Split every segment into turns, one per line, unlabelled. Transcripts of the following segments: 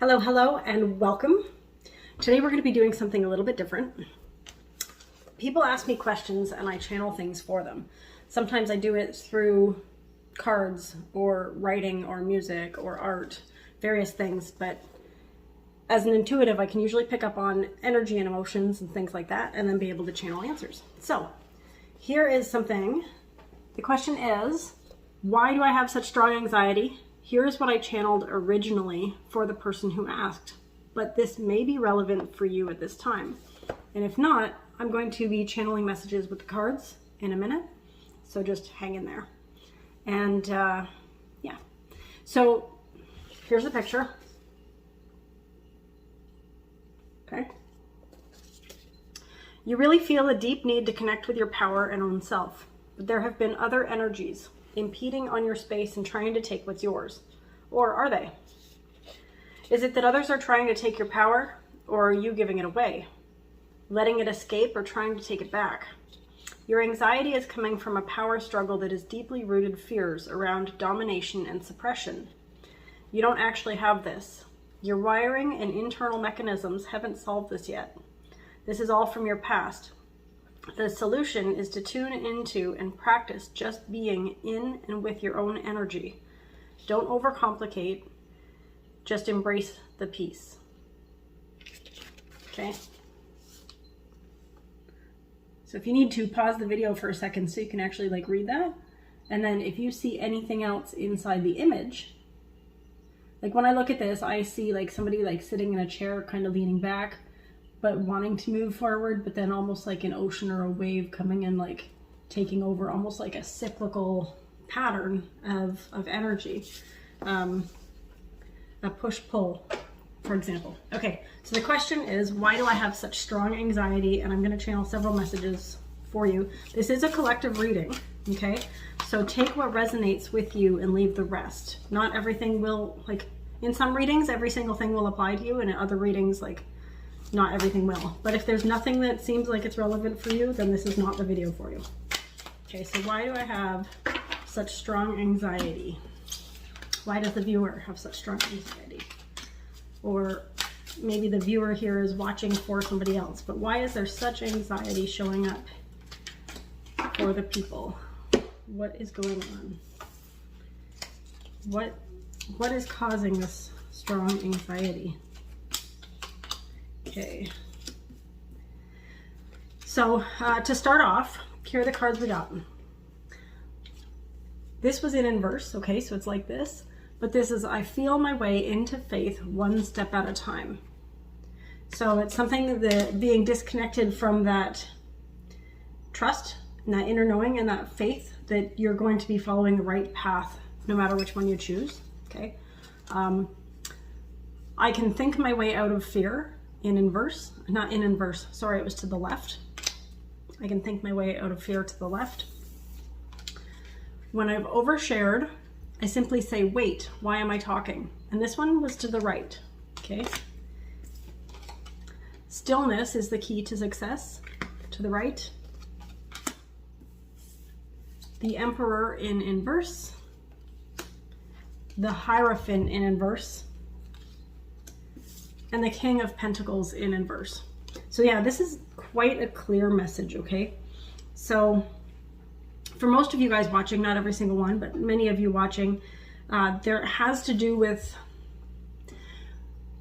Hello, and welcome. Today we're going to be doing something a little bit different. People ask me questions and I channel things for them. Sometimes I do it through cards or writing or music or art, various things, but as an intuitive, I can usually pick up on energy and emotions and things like that and then be able to channel answers. So here is something. The question is, why do I have such strong anxiety? Here's what I channeled originally for the person who asked, but this may be relevant for you at this time. And if not, I'm going to be channeling messages with the cards in a minute. So just hang in there. And yeah, so here's the picture. Okay. You really feel a deep need to connect with your power and own self, but there have been other energies impeding on your space and trying to take what's yours. Or are they? Is it that others are trying to take your power, or are you giving it away? Letting it escape or trying to take it back? Your anxiety is coming from a power struggle that is deeply rooted fears around domination and suppression. You don't actually have this. Your wiring and internal mechanisms haven't solved this yet. This is all from your past. The solution is to tune into and practice just being in and with your own energy. Don't overcomplicate, just embrace the peace. Okay? So if you need to, pause the video for a second so you can actually read that. And then if you see anything else inside the image, like when I look at this, I see somebody sitting in a chair, kind of leaning back, but wanting to move forward, but then almost like an ocean or a wave coming in, taking over, almost like a cyclical pattern of energy. A push-pull, for example. Okay, so the question is, why do I have such strong anxiety? And I'm going to channel several messages for you. This is a collective reading, okay? So take what resonates with you and leave the rest. Not everything will, in some readings, every single thing will apply to you, and in other readings, not everything will. But if there's nothing that seems like it's relevant for you, then this is not the video for you. Okay, so why do I have such strong anxiety? Why does the viewer have such strong anxiety? Or maybe the viewer here is watching for somebody else, but why is there such anxiety showing up for the people? What is going on? What is causing this strong anxiety? Okay, so to start off, here are the cards we got. This was in inverse, okay, so it's like this, but this is, I feel my way into faith one step at a time. So it's something that being disconnected from that trust and that inner knowing and that faith that you're going to be following the right path no matter which one you choose, okay? I can think my way out of fear in inverse, not in inverse, sorry, it was to the left. I can think my way out of fear to the left. When I've overshared, I simply say, wait, why am I talking? And this one was to the right, okay? Stillness is the key to success, to the right. The Emperor in inverse. The Hierophant in inverse. And the King of Pentacles in inverse. So yeah, this is quite a clear message, okay? So for most of you guys watching, not every single one, but many of you watching, there has to do with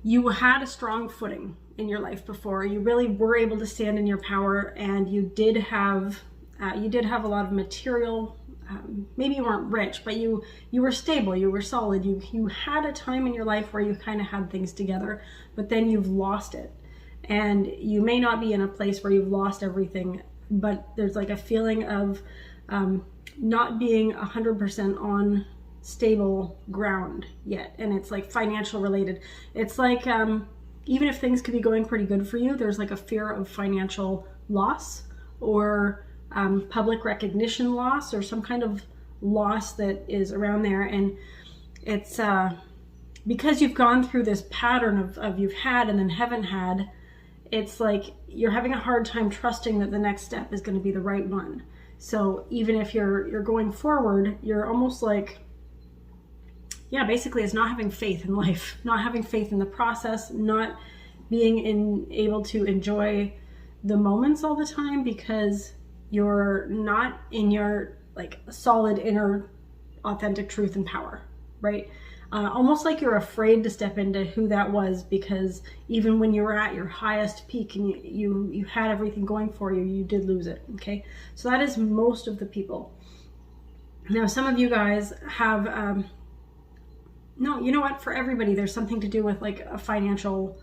you had a strong footing in your life before. You really were able to stand in your power, and you did have a lot of material. Maybe you weren't rich, but you were stable, you were solid, you had a time in your life where you kind of had things together, but then you've lost it. And you may not be in a place where you've lost everything, but there's a feeling of not being 100% on stable ground yet. And it's financial related. It's even if things could be going pretty good for you, there's a fear of financial loss or public recognition loss or some kind of loss that is around there. And it's because you've gone through this pattern of you've had and then haven't had, it's you're having a hard time trusting that the next step is going to be the right one. So even if you're going forward, you're almost yeah, basically it's not having faith in life, not having faith in the process, not being able to enjoy the moments all the time because you're not in your like solid inner authentic truth and power, right? Almost like you're afraid to step into who that was, because even when you were at your highest peak and you had everything going for you, you did lose it. Okay, so that is most of the people. Now, some of you guys have no, you know what? For everybody, there's something to do with like a financial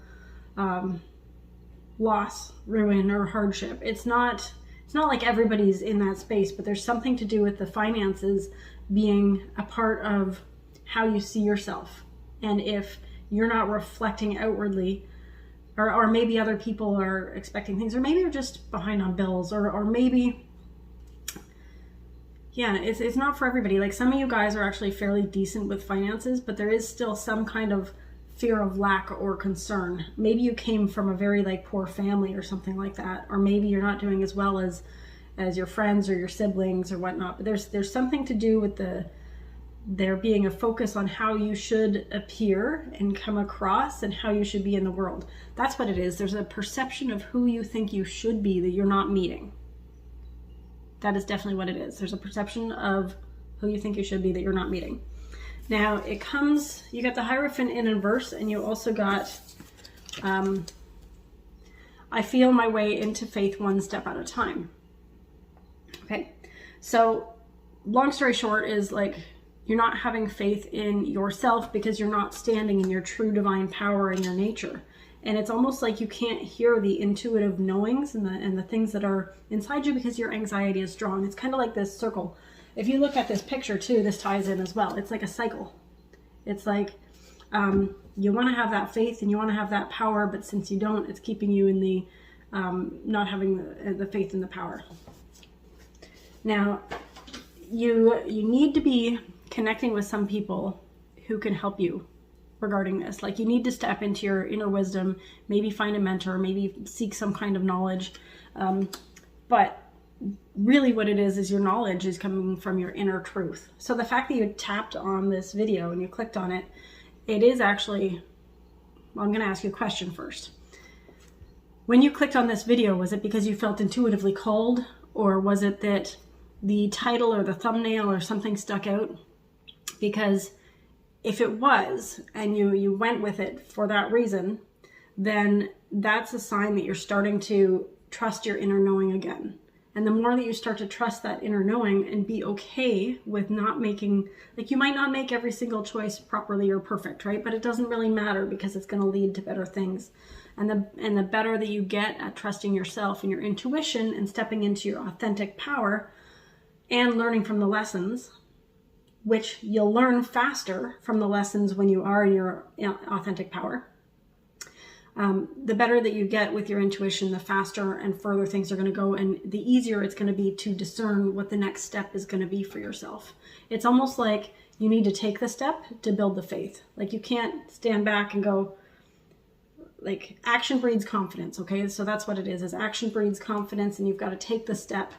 loss, ruin, or hardship. It's not like everybody's in that space, but there's something to do with the finances being a part of how you see yourself. And if you're not reflecting outwardly, or maybe other people are expecting things, or maybe you're just behind on bills, or maybe, yeah, it's not for everybody. Like some of you guys are actually fairly decent with finances, but there is still some kind of fear of lack or concern. Maybe you came from a very like poor family or something like that, or maybe you're not doing as well as your friends or your siblings or whatnot. But there's something to do with there being a focus on how you should appear and come across and how you should be in the world. That's what it is. There's a perception of who you think you should be that you're not meeting. That is definitely what it is. There's a perception of who you think you should be that you're not meeting. Now it comes, you got the Hierophant in inverse, and you also got, I feel my way into faith one step at a time. Okay, so long story short is like, you're not having faith in yourself because you're not standing in your true divine power and your nature. And it's almost like you can't hear the intuitive knowings and the things that are inside you because your anxiety is strong. It's kind of like this circle. If you look at this picture too, this ties in as well. It's like a cycle. It's like you want to have that faith and you want to have that power, but since you don't, it's keeping you in the not having the faith and the power. Now, you need to be connecting with some people who can help you regarding this. Like you need to step into your inner wisdom, maybe find a mentor, maybe seek some kind of knowledge. But really what it is your knowledge is coming from your inner truth. So the fact that you tapped on this video and you clicked on it, it is actually, well, I'm going to ask you a question first. When you clicked on this video, was it because you felt intuitively called, or was it that the title or the thumbnail or something stuck out? Because if it was, and you went with it for that reason, then that's a sign that you're starting to trust your inner knowing again. And the more that you start to trust that inner knowing and be okay with not making, like you might not make every single choice properly or perfect, right? But it doesn't really matter because it's going to lead to better things. And the better that you get at trusting yourself and your intuition and stepping into your authentic power and learning from the lessons, which you'll learn faster from the lessons when you are in your authentic power. The better that you get with your intuition, the faster and further things are going to go, and the easier it's going to be to discern what the next step is going to be for yourself. It's almost like you need to take the step to build the faith. Like you can't stand back and go, like action breeds confidence, okay? So that's what it is action breeds confidence, and you've got to take the step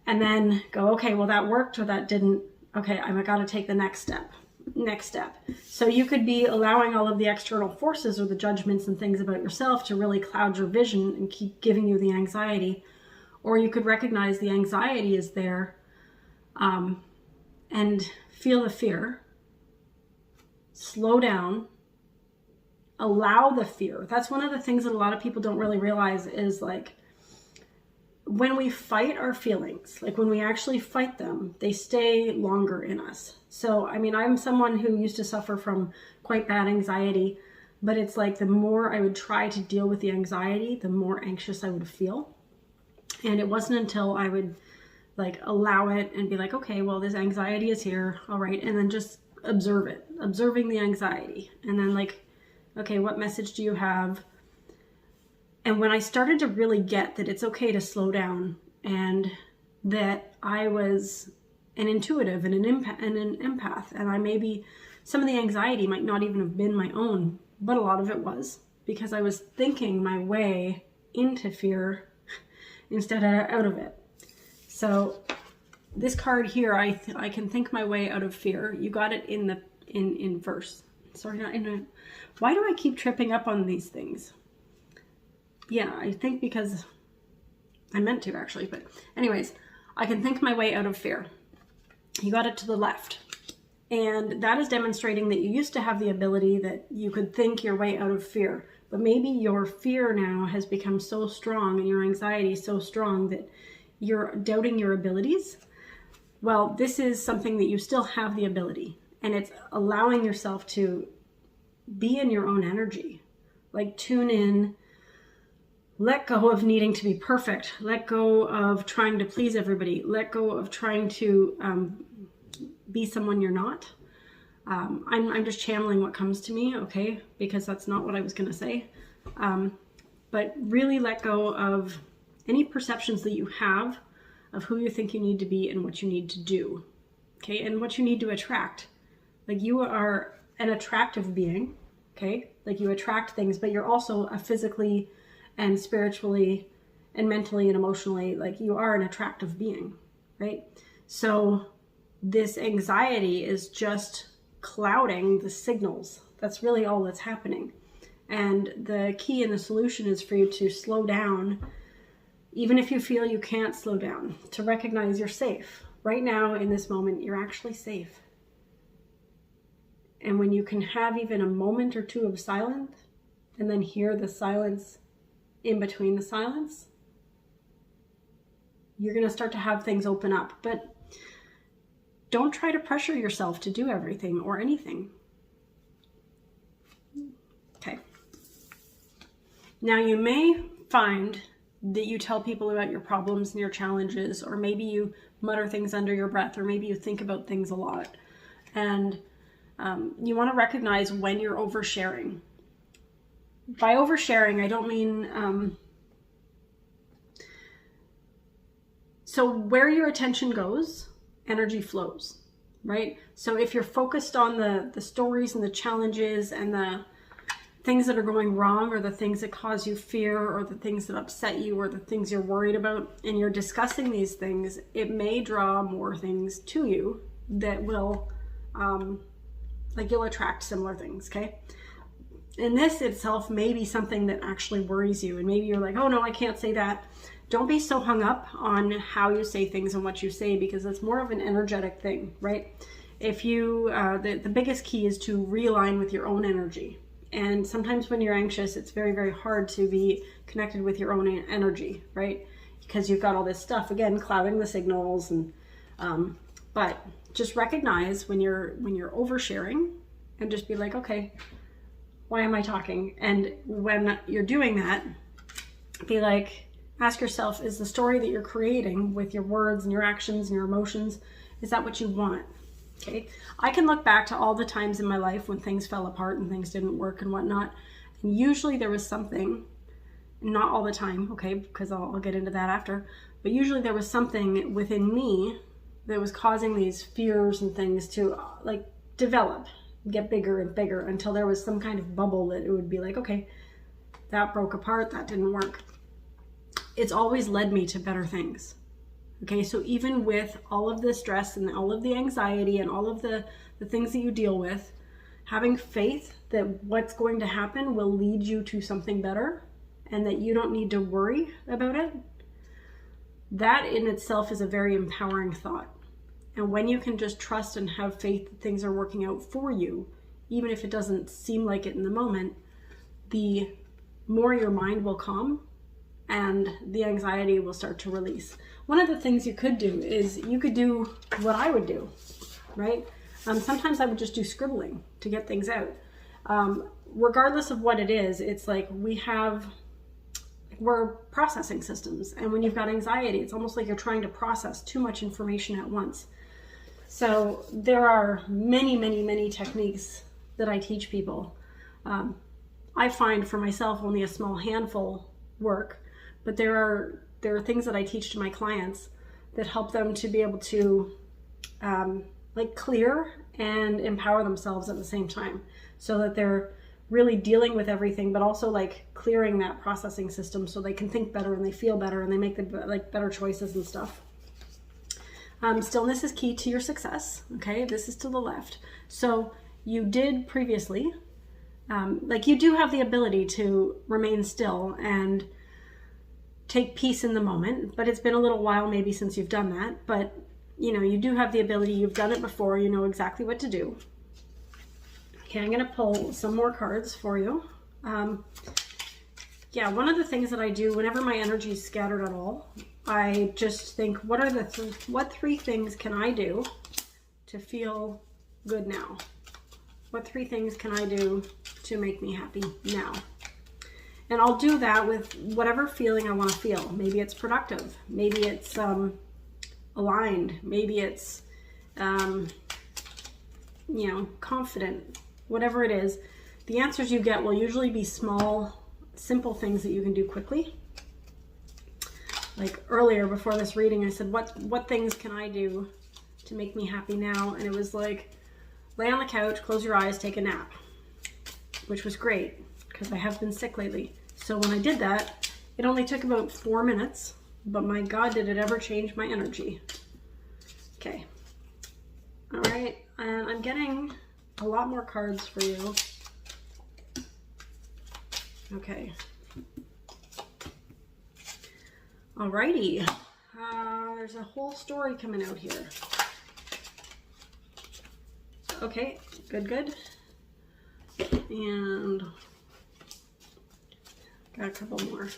and then go, okay, well that worked or that didn't. Okay, I've got to take the next step. So you could be allowing all of the external forces or the judgments and things about yourself to really cloud your vision and keep giving you the anxiety. Or you could recognize the anxiety is there and feel the fear. Slow down. Allow the fear. That's one of the things that a lot of people don't really realize is like, when we fight our feelings, like when we actually fight them, they stay longer in us. So, I mean, I'm someone who used to suffer from quite bad anxiety, but it's like the more I would try to deal with the anxiety, the more anxious I would feel. And it wasn't until I would like allow it and be like, okay, well, this anxiety is here. All right. And then just observe it, observing the anxiety. And then like, okay, what message do you have? And when I started to really get that it's okay to slow down and that I was an intuitive and an empath, and I maybe, some of the anxiety might not even have been my own, but a lot of it was because I was thinking my way into fear instead of out of it. So this card here, I can think my way out of fear. You got it in in verse. Sorry, not in a, why do I keep tripping up on these things? Yeah, I think because I meant to actually, but anyways, I can think my way out of fear. You got it to the left. And that is demonstrating that you used to have the ability that you could think your way out of fear. But maybe your fear now has become so strong and your anxiety so strong that you're doubting your abilities. Well, this is something that you still have the ability. And it's allowing yourself to be in your own energy. Like tune in, let go of needing to be perfect. Let go of trying to please everybody. Let go of trying to be someone you're not. I'm just channeling what comes to me, okay? Because that's not what I was going to say. But really let go of any perceptions that you have of who you think you need to be and what you need to do, okay? And what you need to attract. Like you are an attractive being, okay? Like you attract things, but you're also a physically and spiritually and mentally and emotionally, like you are an attractive being, right? So this anxiety is just clouding the signals. That's really all that's happening. And the key and the solution is for you to slow down, even if you feel you can't slow down, to recognize you're safe. Right now, in this moment, you're actually safe. And when you can have even a moment or two of silence, and then hear the silence in between the silence, you're going to start to have things open up. But don't try to pressure yourself to do everything or anything. Okay. Now you may find that you tell people about your problems and your challenges, or maybe you mutter things under your breath, or maybe you think about things a lot. And you want to recognize when you're oversharing. By oversharing, I don't mean... so where your attention goes, energy flows, right? So if you're focused on the stories and the challenges and the things that are going wrong, or the things that cause you fear, or the things that upset you, or the things you're worried about, and you're discussing these things, it may draw more things to you that will, like you'll attract similar things, okay? And this itself may be something that actually worries you, and maybe you're like, oh no, I can't say that. Don't be so hung up on how you say things and what you say, because it's more of an energetic thing, right? If you, the biggest key is to realign with your own energy. And sometimes when you're anxious, it's very, very hard to be connected with your own energy, right? Because you've got all this stuff, again, clouding the signals. And but just recognize when you're oversharing, and just be like, okay, why am I talking? And when you're doing that, be like, ask yourself, is the story that you're creating with your words and your actions and your emotions, is that what you want? Okay, I can look back to all the times in my life when things fell apart and things didn't work and whatnot. And usually there was something, not all the time, okay, because I'll get into that after, but usually there was something within me that was causing these fears and things to like develop, get bigger and bigger, until there was some kind of bubble that it would be like, okay, that broke apart, that didn't work. It's always led me to better things. Okay, so even with all of the stress and all of the anxiety and all of the things that you deal with, having faith that what's going to happen will lead you to something better and that you don't need to worry about it, that in itself is a very empowering thought. And when you can just trust and have faith that things are working out for you, even if it doesn't seem like it in the moment, the more your mind will calm and the anxiety will start to release. One of the things you could do is you could do what I would do, right? Sometimes I would just do scribbling to get things out. Regardless of what it is, it's like we're processing systems. And when you've got anxiety, it's almost like you're trying to process too much information at once. So there are many, many, many techniques that I teach people. I find for myself only a small handful work, but there are things that I teach to my clients that help them to be able to like clear and empower themselves at the same time, so that they're really dealing with everything, but also like clearing that processing system so they can think better and they feel better and they make the like better choices and stuff. Stillness is key to your success. Okay, this is to the left. So you did previously, like you do have the ability to remain still and take peace in the moment, but it's been a little while maybe since you've done that. But you know, you do have the ability, you've done it before, you know exactly what to do. Okay, I'm gonna pull some more cards for you. Yeah, one of the things that I do whenever my energy is scattered at all, I just think, what are the what three things can I do to feel good now? What three things can I do to make me happy now? And I'll do that with whatever feeling I want to feel. Maybe it's productive. Maybe it's aligned. Maybe it's, you know, confident. Whatever it is, the answers you get will usually be small, simple things that you can do quickly. Like earlier before this reading, I said, what things can I do to make me happy now? And it was like, lay on the couch, close your eyes, take a nap, which was great because I have been sick lately. So when I did that, it only took about 4 minutes, but my God, did it ever change my energy. Okay. All right. And I'm getting a lot more cards for you. Okay. Alrighty. There's a whole story coming out here. Okay, good. And got a couple more.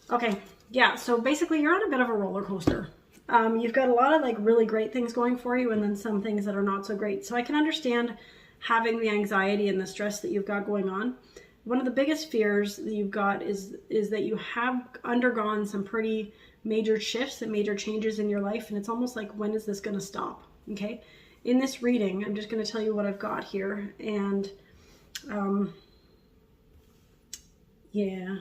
Okay, yeah, so basically you're on a bit of a roller coaster. You've got a lot of like really great things going for you and then some things that are not so great. So I can understand having the anxiety and the stress that you've got going on. One of the biggest fears that you've got is that you have undergone some pretty major shifts and major changes in your life, and it's almost like, when is this going to stop? Okay, in this reading, I'm just going to tell you what I've got here, and yeah.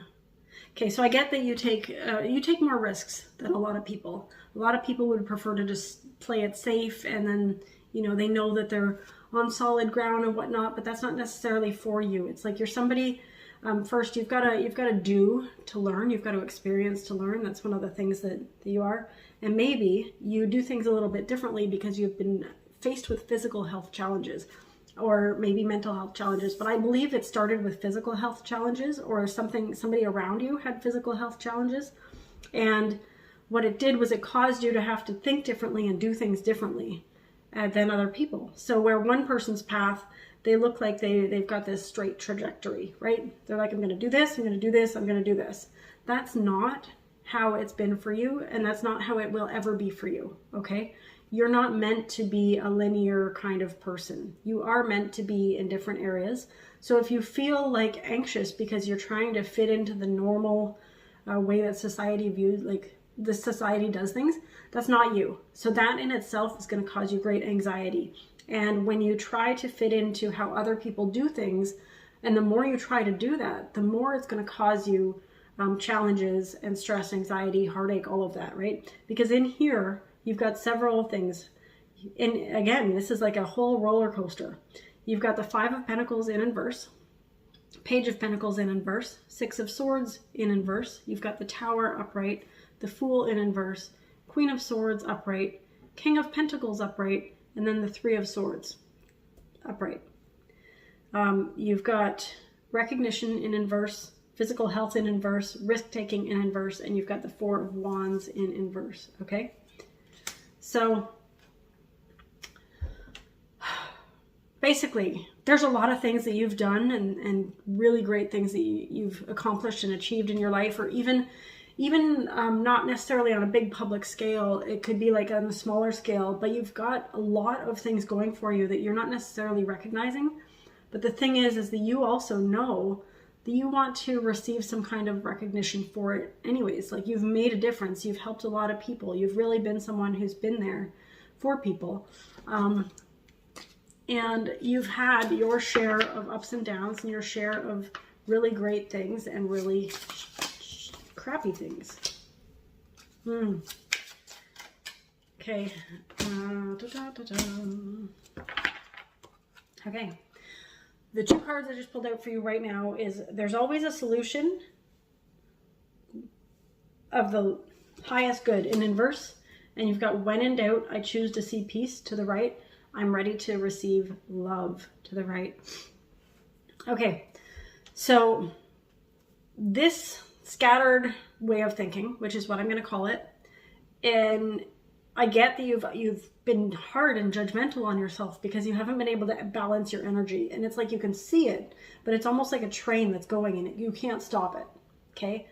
Okay, so I get that you take more risks than a lot of people. A lot of people would prefer to just play it safe, and then, you know, they know that they're on solid ground and whatnot, but that's not necessarily for you. It's like you're somebody, first you've got to do to learn, you've got to experience to learn. That's one of the things that you are. And maybe you do things a little bit differently because you've been faced with physical health challenges or maybe mental health challenges. But I believe it started with physical health challenges, or somebody around you had physical health challenges. And what it did was it caused you to have to think differently and do things differently than other people. So where one person's path, they look like they've got this straight trajectory, right? They're like, I'm going to do this, I'm going to do this, I'm going to do this. That's not how it's been for you, and that's not how it will ever be for you, okay? You're not meant to be a linear kind of person. You are meant to be in different areas. So if you feel like anxious because you're trying to fit into the normal way that society views, like the society does things, that's not you. So that in itself is going to cause you great anxiety. And when you try to fit into how other people do things, and the more you try to do that, the more it's going to cause you challenges and stress, anxiety, heartache, all of that, right? Because in here, you've got several things. And again, this is like a whole roller coaster. You've got the 5 of Pentacles in inverse, Page of Pentacles in inverse, 6 of Swords in inverse. You've got the Tower upright, the Fool in inverse, Queen of Swords upright, King of Pentacles upright, and then the 3 of Swords upright. You've got recognition in inverse, physical health in inverse, risk-taking in inverse, and you've got the 4 of Wands in inverse, okay? So basically, there's a lot of things that you've done and really great things that you've accomplished and achieved in your life, or even not necessarily on a big public scale. It could be like on a smaller scale, but you've got a lot of things going for you that you're not necessarily recognizing. But the thing is that you also know that you want to receive some kind of recognition for it anyways. Like, you've made a difference. You've helped a lot of people. You've really been someone who's been there for people. And you've had your share of ups and downs and your share of really great things and really crappy things. Okay. Okay. The 2 cards I just pulled out for you right now is there's always a solution of the highest good in inverse, And you've got when in doubt, I choose to see peace to the right. I'm ready to receive love to the right. Okay, so this scattered way of thinking, which is what I'm going to call it, and I get that you've been hard and judgmental on yourself because you haven't been able to balance your energy. And it's like you can see it, but it's almost like a train that's going in it. You can't stop it, okay?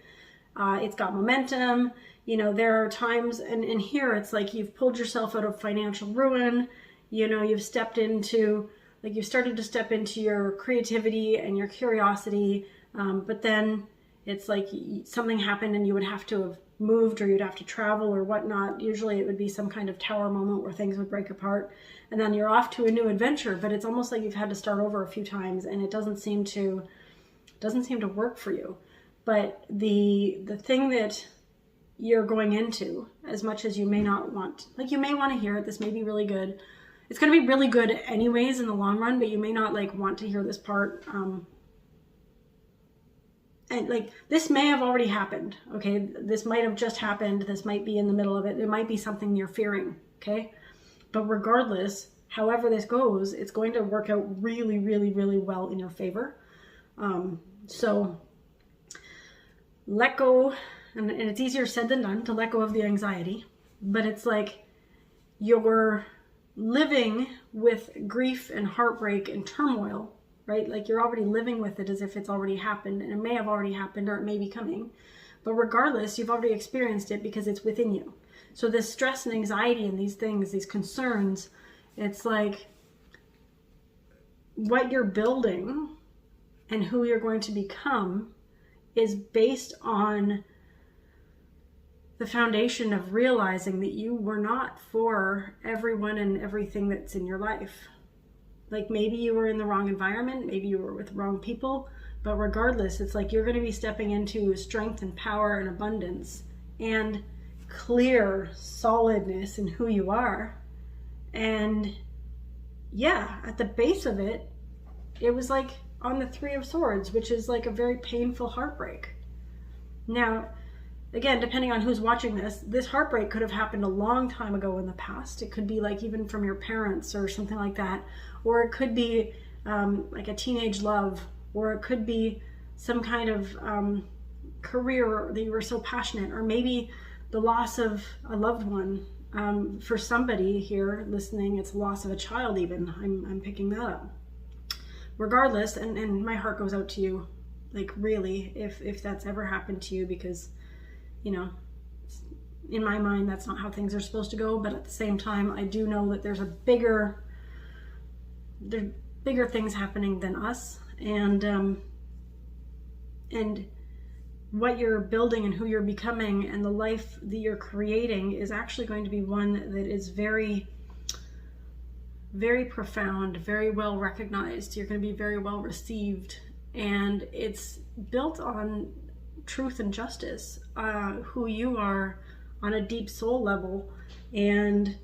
It's got momentum. You know, there are times, and here it's like you've pulled yourself out of financial ruin. You know, you've stepped into, like you've started to step into your creativity and your curiosity, but then it's like something happened and you would have to have moved or you'd have to travel or whatnot. Usually it would be some kind of tower moment where things would break apart and then you're off to a new adventure, but it's almost like you've had to start over a few times and it doesn't seem to work for you. But the thing that you're going into, as much as you may not want, like you may want to hear it, this may be really good. It's going to be really good anyways in the long run, but you may not like want to hear this part. And like, this may have already happened, okay? This might have just happened. This might be in the middle of it. It might be something you're fearing, okay? But regardless, however this goes, it's going to work out really, really, really well in your favor. So let go, and it's easier said than done to let go of the anxiety, but it's like you're living with grief and heartbreak and turmoil, right? Like you're already living with it as if it's already happened, and it may have already happened or it may be coming. But regardless, you've already experienced it because it's within you. So this stress and anxiety and these things, these concerns, it's like what you're building and who you're going to become is based on the foundation of realizing that you were not for everyone and everything that's in your life. Like maybe you were in the wrong environment, maybe you were with the wrong people, but regardless, it's like you're going to be stepping into strength and power and abundance and clear solidness in who you are. And yeah, at the base of it, it was like on the Three of Swords, which is like a very painful heartbreak. Now, again, depending on who's watching this heartbreak could have happened a long time ago in the past. It could be like even from your parents or something like that. Or it could be like a teenage love, or it could be some kind of career that you were so passionate, or maybe the loss of a loved one. For somebody here listening, it's the loss of a child even. I'm picking that up. Regardless, and my heart goes out to you, like really, if that's ever happened to you, because, you know, in my mind, that's not how things are supposed to go. But at the same time, I do know that there's bigger things happening than us, and what you're building and who you're becoming and the life that you're creating is actually going to be one that is very, very profound, very well recognized. You're going to be very well received, and it's built on truth and justice, who you are on a deep soul level. And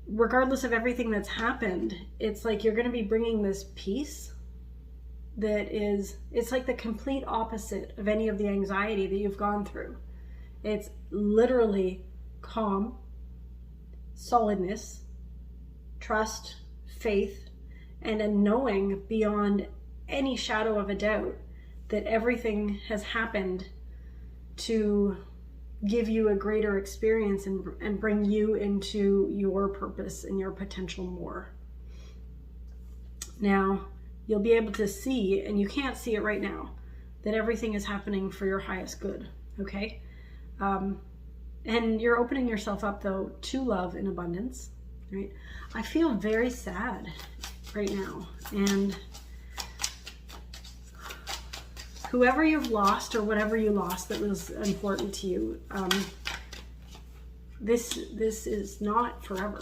regardless of everything that's happened, it's like you're going to be bringing this peace that is, it's like the complete opposite of any of the anxiety that you've gone through. It's literally calm, solidness, trust, faith, and a knowing beyond any shadow of a doubt that everything has happened to give you a greater experience and bring you into your purpose and your potential more. Now, you'll be able to see, and you can't see it right now, that everything is happening for your highest good, okay? And you're opening yourself up, though, to love in abundance, right? I feel very sad right now, and whoever you've lost or whatever you lost that was important to you, this is not forever.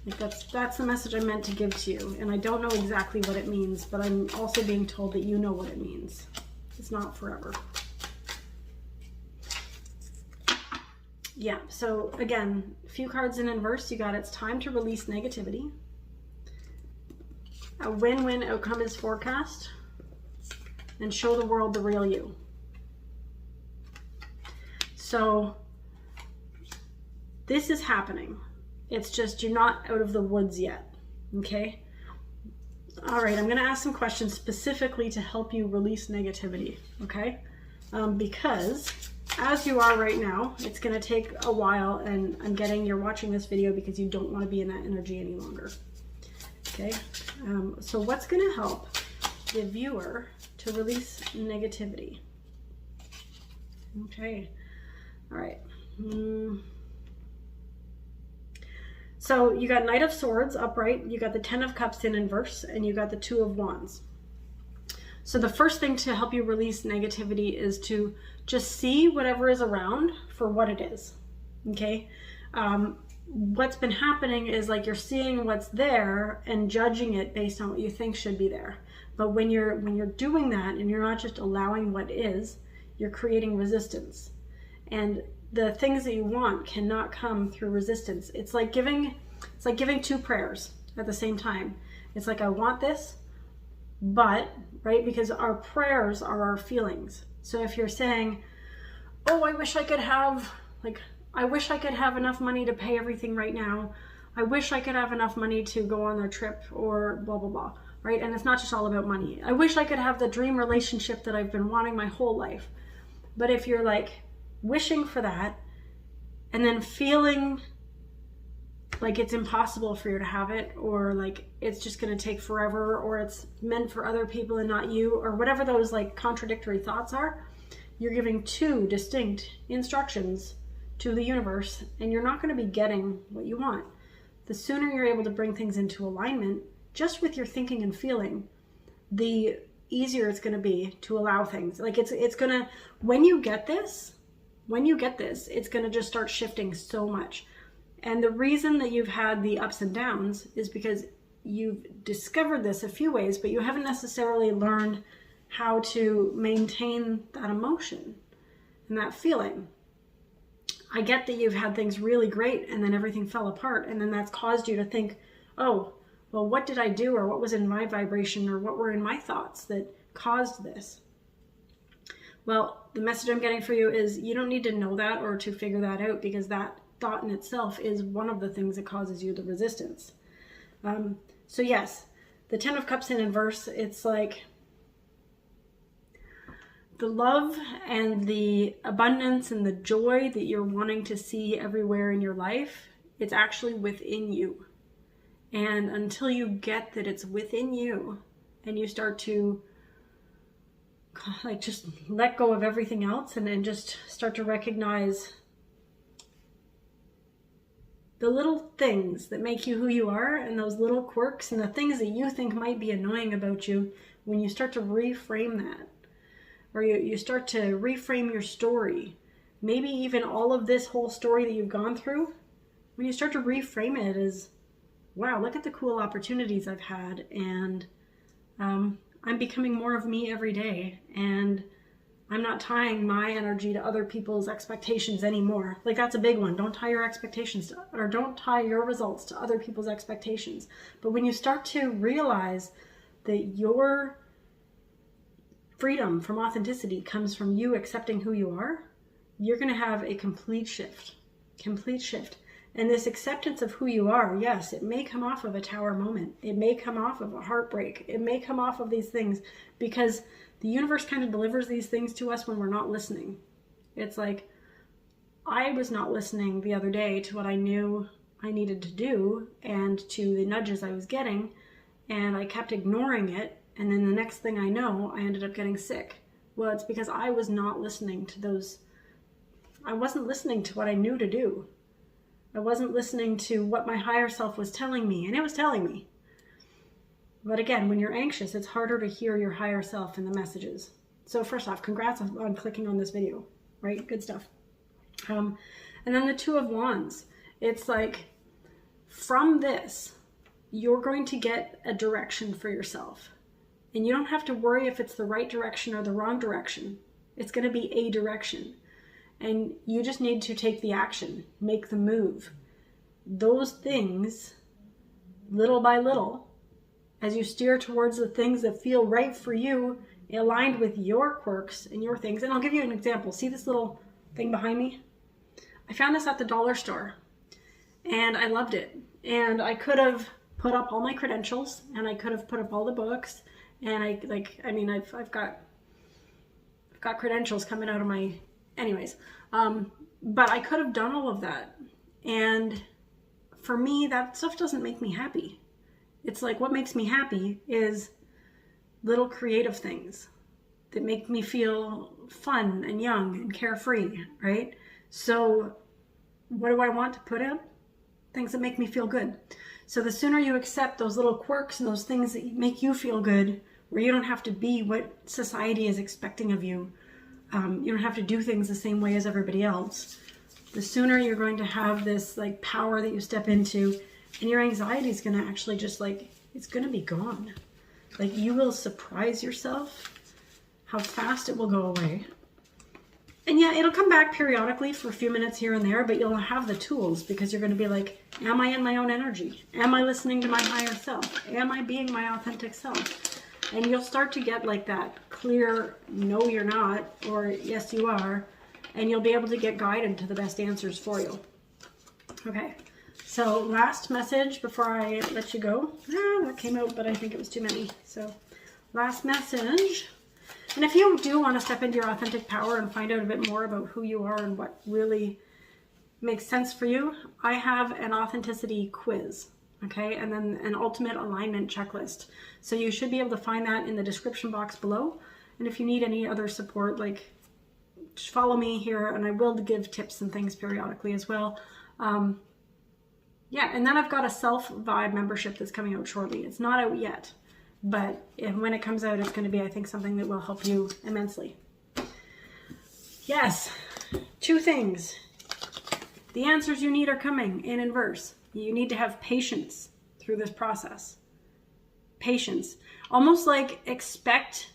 Like that's the message I meant to give to you, and I don't know exactly what it means, but I'm also being told that you know what it means. It's not forever. Yeah, so again, a few cards in inverse. You got it's time to release negativity. A win-win outcome is forecast. And show the world the real you. So This is happening. It's just you're not out of the woods yet. Okay? All right, I'm going to ask some questions specifically to help you release negativity. Okay? Because as you are right now, it's going to take a while, and I'm getting you're watching this video because you don't want to be in that energy any longer. Okay? So what's going to help the viewer to release negativity? Okay. All right. So you got Knight of Swords upright, you got the Ten of Cups in inverse, and you got the Two of Wands. So the first thing to help you release negativity is to just see whatever is around for what it is. Okay? What's been happening is like you're seeing what's there and judging it based on what you think should be there. But when you're doing that and you're not just allowing what is, you're creating resistance. And the things that you want cannot come through resistance. It's like giving two prayers at the same time. It's like, I want this, but, right? Because our prayers are our feelings. So if you're saying, oh, I wish I could have enough money to pay everything right now. I wish I could have enough money to go on their trip, or blah, blah, blah, right? And it's not just all about money. I wish I could have the dream relationship that I've been wanting my whole life. But if you're like wishing for that and then feeling like it's impossible for you to have it, or like it's just going to take forever, or it's meant for other people and not you, or whatever those like contradictory thoughts are, you're giving two distinct instructions to the universe, and you're not going to be getting what you want. The sooner you're able to bring things into alignment just with your thinking and feeling, the easier it's going to be to allow things. Like it's going to, when you get this, it's going to just start shifting so much. And the reason that you've had the ups and downs is because you've discovered this a few ways, but you haven't necessarily learned how to maintain that emotion and that feeling. I get that you've had things really great and then everything fell apart, and then that's caused you to think, oh, well, what did I do, or what was in my vibration, or what were in my thoughts that caused this? Well, the message I'm getting for you is you don't need to know that or to figure that out, because that thought in itself is one of the things that causes you the resistance. So yes, the Ten of Cups in inverse, it's like the love and the abundance and the joy that you're wanting to see everywhere in your life, it's actually within you. And until you get that it's within you and you start to like just let go of everything else and then just start to recognize the little things that make you who you are, and those little quirks and the things that you think might be annoying about you, when you start to reframe that, or you start to reframe your story, maybe even all of this whole story that you've gone through, when you start to reframe it as, wow, look at the cool opportunities I've had, and I'm becoming more of me every day, and I'm not tying my energy to other people's expectations anymore. Like, that's a big one. Don't tie your expectations to, or don't tie your results to other people's expectations. But when you start to realize that your freedom from authenticity comes from you accepting who you are, you're going to have a complete shift. And this acceptance of who you are, yes, it may come off of a tower moment. It may come off of a heartbreak. It may come off of these things, because the universe kind of delivers these things to us when we're not listening. It's like, I was not listening the other day to what I knew I needed to do and to the nudges I was getting, and I kept ignoring it. And then the next thing I know, I ended up getting sick. Well, it's because I was not listening to those. I wasn't listening to what I knew to do. I wasn't listening to what my higher self was telling me, and it was telling me. But again, when you're anxious, it's harder to hear your higher self and the messages. So first off, congrats on clicking on this video, right? Good stuff. And then the Two of Wands. It's like, from this, you're going to get a direction for yourself. And you don't have to worry if it's the right direction or the wrong direction. It's going to be a direction. And you just need to take the action, make the move. Those things, little by little, as you steer towards the things that feel right for you, aligned with your quirks and your things. And I'll give you an example. See this little thing behind me? I found this at the dollar store. and I loved it. And I could have put up all my credentials, and I could have put up all the books, and I've got credentials coming out of my, anyways. But I could have done all of that. And for me, that stuff doesn't make me happy. It's like, what makes me happy is little creative things that make me feel fun and young and carefree, right? So what do I want to put in? Things that make me feel good. So the sooner you accept those little quirks and those things that make you feel good, where you don't have to be what society is expecting of you, you don't have to do things the same way as everybody else, the sooner you're going to have this like power that you step into, and your anxiety is going to actually just like, it's going to be gone. Like, you will surprise yourself how fast it will go away. And yeah, it'll come back periodically for a few minutes here and there, but you'll have the tools, because you're going to be like, am I in my own energy? Am I listening to my higher self? Am I being my authentic self? And you'll start to get like that clear, no, you're not, or yes, you are. And you'll be able to get guided to the best answers for you. Okay. So last message before I let you go. That came out, but I think it was too many. So last message. And if you do want to step into your authentic power and find out a bit more about who you are and what really makes sense for you, I have an authenticity quiz, okay? And then an ultimate alignment checklist. So you should be able to find that in the description box below. And if you need any other support, like, just follow me here, and I will give tips and things periodically as well. Yeah, and then I've got a Self-Vibe membership that's coming out shortly. It's not out yet, but when it comes out, it's going to be, I think, something that will help you immensely. Yes, 2 things. The answers you need are coming in verse. You need to have patience through this process. Patience. Almost like expect.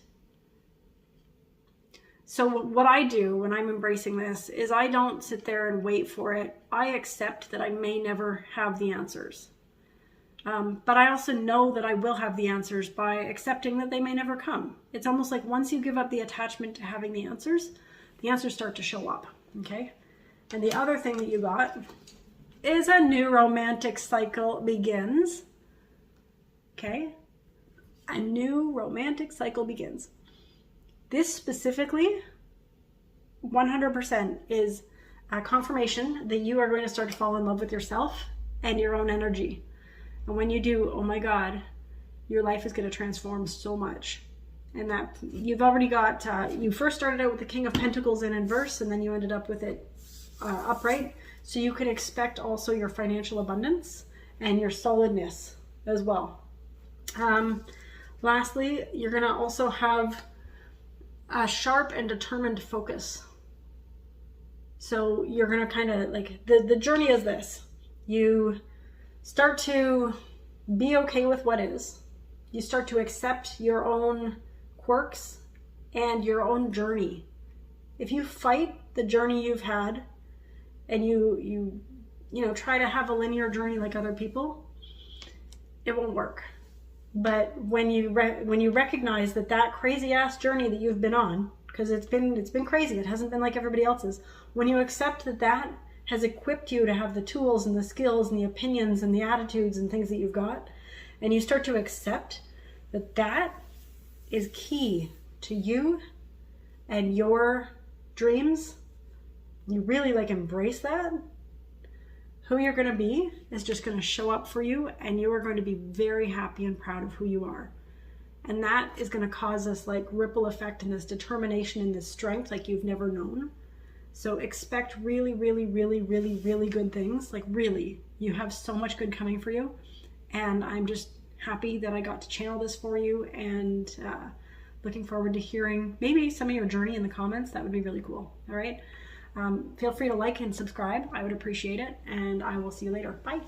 So what I do when I'm embracing this is I don't sit there and wait for it. I accept that I may never have the answers. But I also know that I will have the answers by accepting that they may never come. It's almost like once you give up the attachment to having the answers start to show up, okay? And the other thing that you got is a new romantic cycle begins, okay? A new romantic cycle begins. This specifically, 100% is a confirmation that you are going to start to fall in love with yourself and your own energy. And when you do, oh my God, your life is going to transform so much. And that you've already got, you first started out with the King of Pentacles in inverse, and then you ended up with it upright. So you can expect also your financial abundance and your solidness as well. Lastly, you're going to also have a sharp and determined focus. So you're going to kind of like, the journey is this. You start to be okay with what is. You start to accept your own quirks and your own journey. If you fight the journey you've had and you try to have a linear journey like other people, it won't work. But when you recognize that crazy ass journey that you've been on, because it's been crazy, it hasn't been like everybody else's. When you accept that has equipped you to have the tools and the skills and the opinions and the attitudes and things that you've got, and you start to accept that is key to you and your dreams, you really like embrace that, who you're going to be is just going to show up for you, and you are going to be very happy and proud of who you are. And that is going to cause this like ripple effect and this determination and this strength like you've never known. So expect really, really, really, really, really good things. Like really, you have so much good coming for you. And I'm just happy that I got to channel this for you, and looking forward to hearing maybe some of your journey in the comments. That would be really cool. All right. Feel free to like and subscribe. I would appreciate it. And I will see you later. Bye.